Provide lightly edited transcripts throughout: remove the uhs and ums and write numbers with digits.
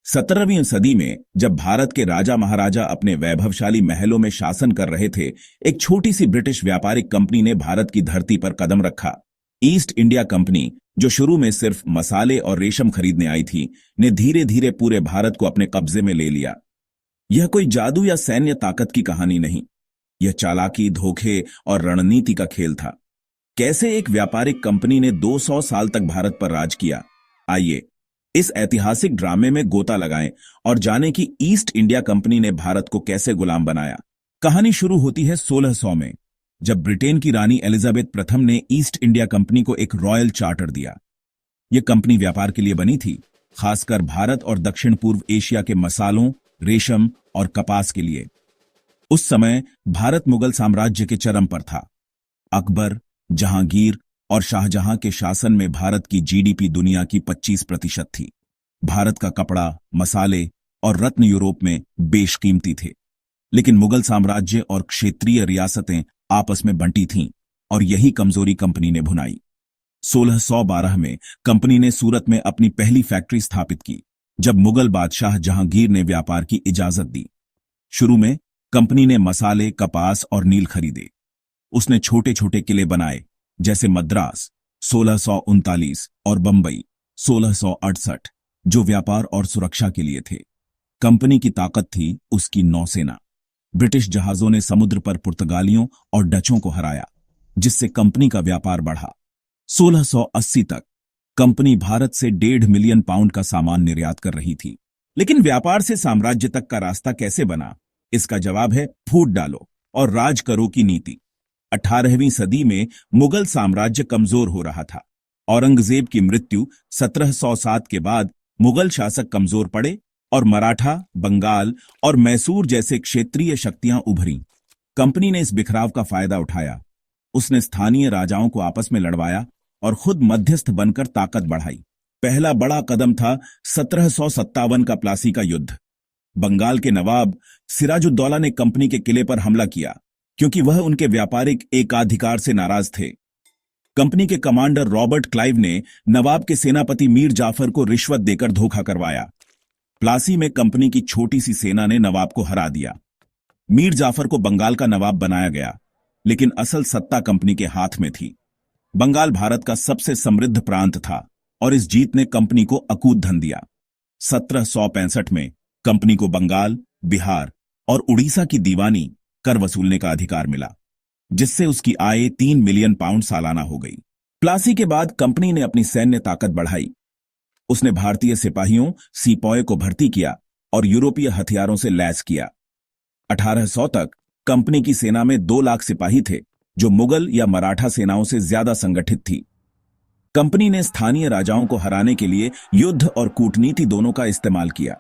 17वीं सदी में जब भारत के राजा महाराजा अपने वैभवशाली महलों में शासन कर रहे थे, एक छोटी सी ब्रिटिश व्यापारिक कंपनी ने भारत की धरती पर कदम रखा। ईस्ट इंडिया कंपनी, जो शुरू में सिर्फ मसाले और रेशम खरीदने आई थी, ने धीरे धीरे पूरे भारत को अपने कब्जे में ले लिया। यह कोई जादू या सैन्य ताकत की कहानी नहीं, यह चालाकी, धोखे और रणनीति का खेल था। कैसे एक व्यापारिक कंपनी ने 200 साल तक भारत पर राज किया, आइए इस ऐतिहासिक ड्रामे में गोता लगाएं और जानें कि ईस्ट इंडिया कंपनी ने भारत को कैसे गुलाम बनाया। कहानी शुरू होती है 1600 में, जब ब्रिटेन की रानी एलिजाबेथ प्रथम ने ईस्ट इंडिया कंपनी को एक रॉयल चार्टर दिया। यह कंपनी व्यापार के लिए बनी थी, खासकर भारत और दक्षिण पूर्व एशिया के मसालों, रेशम और कपास के लिए। उस समय भारत मुगल साम्राज्य के चरम पर था। अकबर, जहांगीर और शाहजहां के शासन में भारत की जीडीपी दुनिया की 25% थी। भारत का कपड़ा, मसाले और रत्न यूरोप में बेशकीमती थे, लेकिन मुगल साम्राज्य और क्षेत्रीय रियासतें आपस में बंटी थीं और यही कमजोरी कंपनी ने भुनाई। 1612 में कंपनी ने सूरत में अपनी पहली फैक्ट्री स्थापित की, जब मुगल बादशाह जहांगीर ने व्यापार की इजाजत दी। शुरू में कंपनी ने मसाले, कपास और नील खरीदे। उसने छोटे छोटे किले बनाए, जैसे मद्रास 1639 और बंबई 1668, जो व्यापार और सुरक्षा के लिए थे। कंपनी की ताकत थी उसकी नौसेना। ब्रिटिश जहाजों ने समुद्र पर पुर्तगालियों और डचों को हराया, जिससे कंपनी का व्यापार बढ़ा। 1680 तक कंपनी भारत से 1.5 मिलियन पाउंड का सामान निर्यात कर रही थी। लेकिन व्यापार से साम्राज्य तक का रास्ता कैसे बना? इसका जवाब है फूट डालो और राज करो की नीति। 18वीं सदी में मुगल साम्राज्य कमजोर हो रहा था। औरंगजेब की मृत्यु 1707 के बाद मुगल शासक कमजोर पड़े और मराठा, बंगाल और मैसूर जैसे क्षेत्रीय शक्तियां उभरीं। कंपनी ने इस बिखराव का फायदा उठाया। उसने स्थानीय राजाओं को आपस में लड़वाया और खुद मध्यस्थ बनकर ताकत बढ़ाई। पहला बड़ा कदम था 1757 का प्लासी का युद्ध। बंगाल के नवाब सिराजुद्दौला ने कंपनी के किले पर हमला किया, क्योंकि वह उनके व्यापारिक एकाधिकार से नाराज थे। कंपनी के कमांडर रॉबर्ट क्लाइव ने नवाब के सेनापति मीर जाफर को रिश्वत देकर धोखा करवाया। प्लासी में कंपनी की छोटी सी सेना ने नवाब को हरा दिया। मीर जाफर को बंगाल का नवाब बनाया गया, लेकिन असल सत्ता कंपनी के हाथ में थी। बंगाल भारत का सबसे समृद्ध प्रांत था और इस जीत ने कंपनी को अकूत धन दिया। 1765 में कंपनी को बंगाल, बिहार और उड़ीसा की दीवानी कर वसूलने का अधिकार मिला, जिससे उसकी आय 3 मिलियन पाउंड सालाना हो गई। प्लासी के बाद कंपनी ने अपनी सैन्य ताकत बढ़ाई। उसने भारतीय सिपाहियों, सिपॉय को भर्ती किया और यूरोपीय हथियारों से लैस किया। 1800 तक कंपनी की सेना में 2 लाख सिपाही थे, जो मुगल या मराठा सेनाओं से ज्यादा संगठित थी। कंपनी ने स्थानीय राजाओं को हराने के लिए युद्ध और कूटनीति दोनों का इस्तेमाल किया।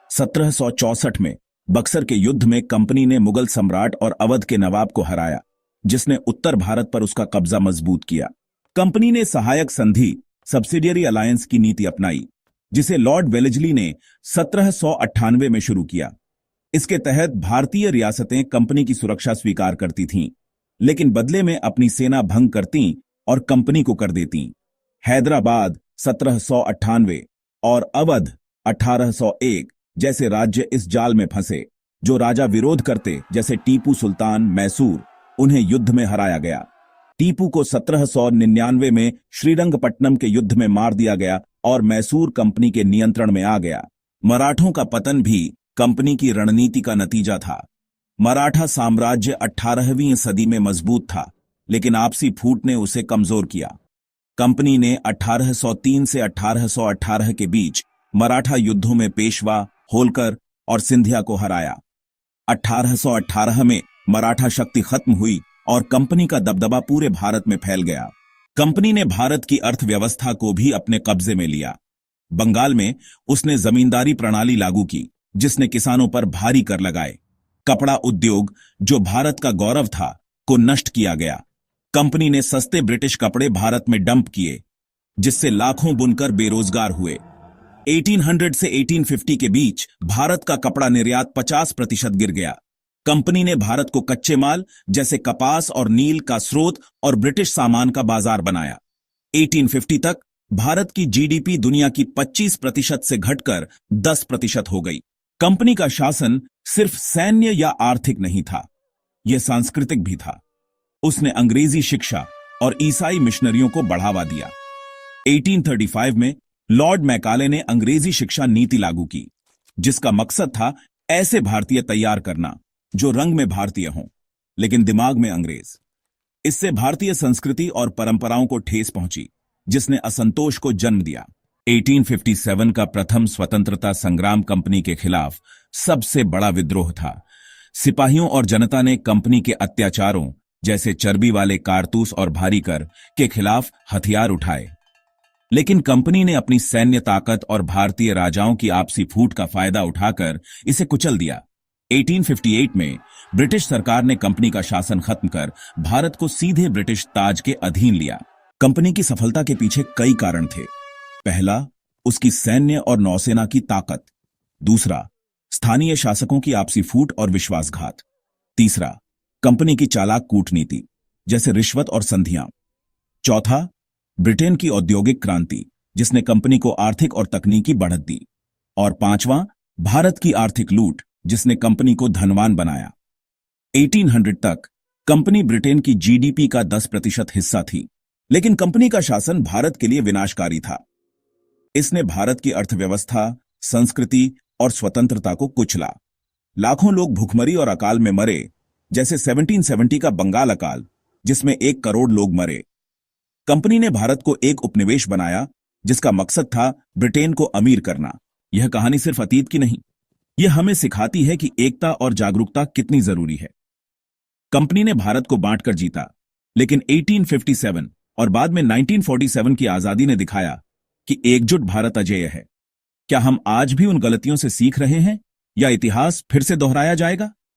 1764 में बक्सर के युद्ध में कंपनी ने मुगल सम्राट और अवध के नवाब को हराया, जिसने उत्तर भारत पर उसका कब्जा मजबूत किया। कंपनी ने सहायक संधि, सब्सिडियरी अलायंस की नीति अपनाई, जिसे लॉर्ड वेलेस्ली ने 1798 में शुरू किया। इसके तहत भारतीय रियासतें कंपनी की सुरक्षा स्वीकार करती थीं, लेकिन बदले में अपनी सेना भंग करती और कंपनी को कर देती। हैदराबाद 1798 और अवध 1801 जैसे राज्य इस जाल में फंसे। जो राजा विरोध करते, जैसे टीपू सुल्तान, मैसूर, उन्हें युद्ध में हराया गया। टीपू को 1799 में श्रीरंगपट्टनम के युद्ध में मार दिया गया और मैसूर कंपनी के नियंत्रण में आ गया। मराठों का पतन भी कंपनी की रणनीति का नतीजा था। मराठा साम्राज्य 18वीं सदी में मजबूत था, लेकिन आपसी फूट ने उसे कमजोर किया। कंपनी ने 1803 से 1818 के बीच मराठा युद्धों में पेशवा, होलकर और सिंधिया को हराया। 1818 में मराठा शक्ति खत्म हुई और कंपनी का दबदबा पूरे भारत में फैल गया। कंपनी ने भारत की अर्थव्यवस्था को भी अपने कब्जे में लिया। बंगाल में उसने जमींदारी प्रणाली लागू की, जिसने किसानों पर भारी कर लगाए। कपड़ा उद्योग, जो भारत का गौरव था, को नष्ट किया गया। कंपनी ने सस्ते ब्रिटिश कपड़े भारत में डंप किए, जिससे लाखों बुनकर बेरोजगार हुए। 1800 से 1850 के बीच भारत का कपड़ा निर्यात 50% गिर गया। कंपनी ने भारत को कच्चे माल जैसे कपास और नील का स्रोत और ब्रिटिश सामान का बाजार बनाया। 1850 तक भारत की जीडीपी दुनिया की 25% से घटकर 10% हो गई। कंपनी का शासन सिर्फ सैन्य या आर्थिक नहीं था, यह सांस्कृतिक भी था। उसने अंग्रेजी शिक्षा और ईसाई मिशनरियों को बढ़ावा दिया। 1835 में लॉर्ड मैकाले ने अंग्रेजी शिक्षा नीति लागू की, जिसका मकसद था ऐसे भारतीय तैयार करना जो रंग में भारतीय हों लेकिन दिमाग में अंग्रेज। इससे भारतीय संस्कृति और परंपराओं को ठेस पहुंची, जिसने असंतोष को जन्म दिया। 1857 का प्रथम स्वतंत्रता संग्राम कंपनी के खिलाफ सबसे बड़ा विद्रोह था। सिपाहियों और जनता ने कंपनी के अत्याचारों जैसे चर्बी वाले कारतूस और भारी कर के खिलाफ हथियार उठाए, लेकिन कंपनी ने अपनी सैन्य ताकत और भारतीय राजाओं की आपसी फूट का फायदा उठाकर इसे कुचल दिया। 1858 में ब्रिटिश सरकार ने कंपनी का शासन खत्म कर भारत को सीधे ब्रिटिश ताज के अधीन लिया। कंपनी की सफलता के पीछे कई कारण थे। पहला, उसकी सैन्य और नौसेना की ताकत। दूसरा, स्थानीय शासकों की आपसी फूट और विश्वासघात। तीसरा, कंपनी की चालाक कूटनीति जैसे रिश्वत और संधियां। चौथा, ब्रिटेन की औद्योगिक क्रांति जिसने कंपनी को आर्थिक और तकनीकी बढ़त दी। और पांचवां, भारत की आर्थिक लूट जिसने कंपनी को धनवान बनाया। 1800 तक कंपनी ब्रिटेन की जीडीपी का 10% हिस्सा थी, लेकिन कंपनी का शासन भारत के लिए विनाशकारी था। इसने भारत की अर्थव्यवस्था, संस्कृति और स्वतंत्रता को कुचला। लाखों लोग भुखमरी और अकाल में मरे, जैसे 1770 का बंगाल अकाल, जिसमें 1 करोड़ लोग मरे। कंपनी ने भारत को एक उपनिवेश बनाया, जिसका मकसद था ब्रिटेन को अमीर करना। यह कहानी सिर्फ अतीत की नहीं, यह हमें सिखाती है कि एकता और जागरूकता कितनी जरूरी है। कंपनी ने भारत को बांटकर जीता, लेकिन 1857 और बाद में 1947 की आजादी ने दिखाया कि एकजुट भारत अजेय है। क्या हम आज भी उन गलतियों से सीख रहे हैं या इतिहास फिर से दोहराया जाएगा?